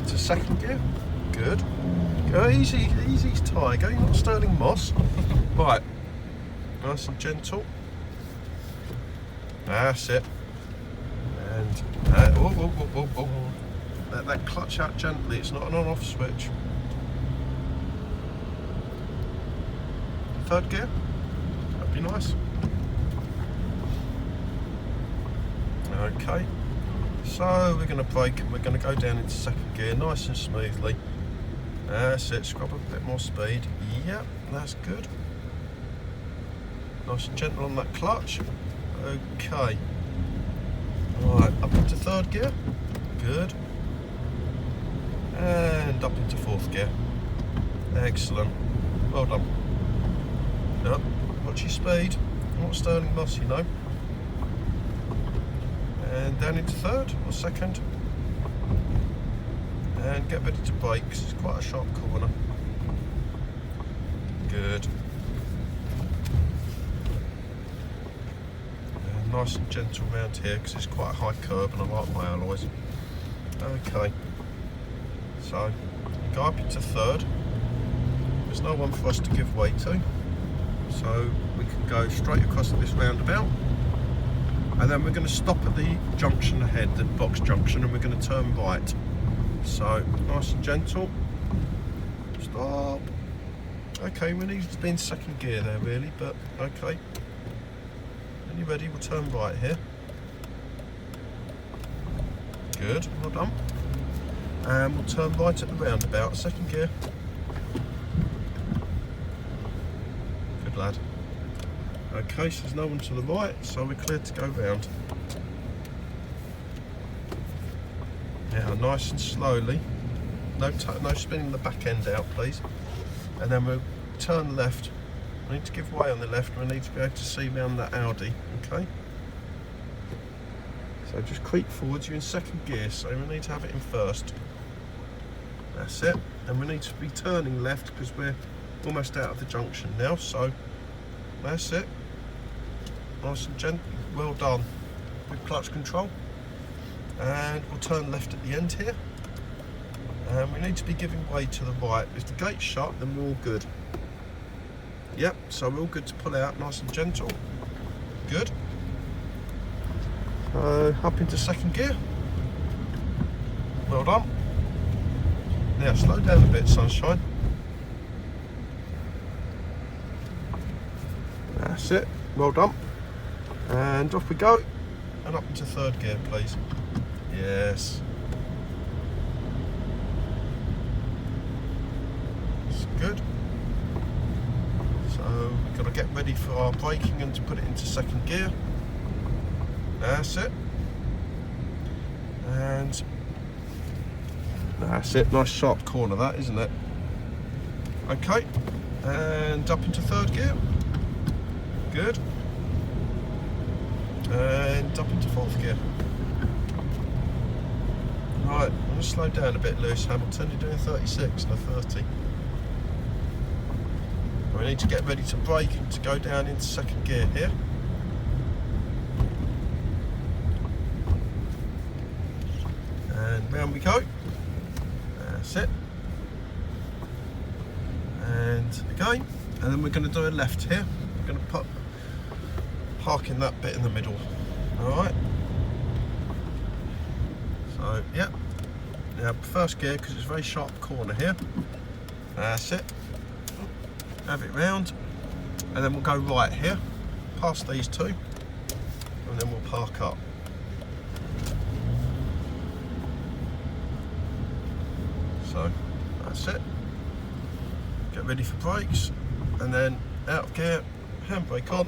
into second gear. Good. Go easy, easy as tiger. You're not Sterling Moss. Right. Nice and gentle. That's it. And let that clutch out gently. It's not an on-off switch. Third gear. That'd be nice. Okay. So we're going to brake and we're going to go down into second gear nice and smoothly. That's it. Scrub a bit more speed. Yep, that's good. Nice and gentle on that clutch. Okay. Right, up into third gear. Good. And up into fourth gear. Excellent. Well done. Yep. Watch your speed. Not Sterling Moss, you know. And down into third or second. And get ready to brake because it's quite a sharp corner. Good. And nice and gentle round here because it's quite a high curb and I like my alloys. Okay. So, go up into third. There's no one for us to give way to. So, we can go straight across this roundabout. And then we're going to stop at the junction ahead, the box junction, and we're going to turn right. So, nice and gentle. Stop. Okay, we need to be in second gear there really, but okay. When you're ready, we'll turn right here. Good, well done. And we'll turn right at the roundabout, second gear. Good lad. Okay, so there's no one to the right, so we're clear to go round. Now, nice and slowly. No spinning the back end out, please. And then we'll turn left. We need to give way on the left. We need to be able to see round that Audi. Okay. So just creep forwards. You're in second gear, so we need to have it in first. That's it. And we need to be turning left because we're almost out of the junction now. So that's it. Nice and gentle. Well done. Good clutch control. And we'll turn left at the end here. And we need to be giving way to the right. If the gate's shut, then we're all good. Yep, so we're all good to pull out, nice and gentle. Good. Up into second gear. Well done. Now slow down a bit, sunshine. That's it, well done. And off we go. And up into third gear, please. Yes. That's good. So we've got to get ready for our braking and to put it into second gear. That's it. And that's it. Nice sharp corner that, isn't it? Okay. And up into third gear. Good. And up into fourth gear. Right, I'm going to slow down a bit, Lewis Hamilton. You're doing 36 and a 30. We need to get ready to brake and to go down into second gear here. And round we go. That's it. And again. And then we're going to do a left here. We're going to park in that bit in the middle. Alright. So, yeah. Now, first gear, because it's a very sharp corner here. That's it. Have it round. And then we'll go right here. Past these two. And then we'll park up. So, that's it. Get ready for brakes. And then out of gear, handbrake on.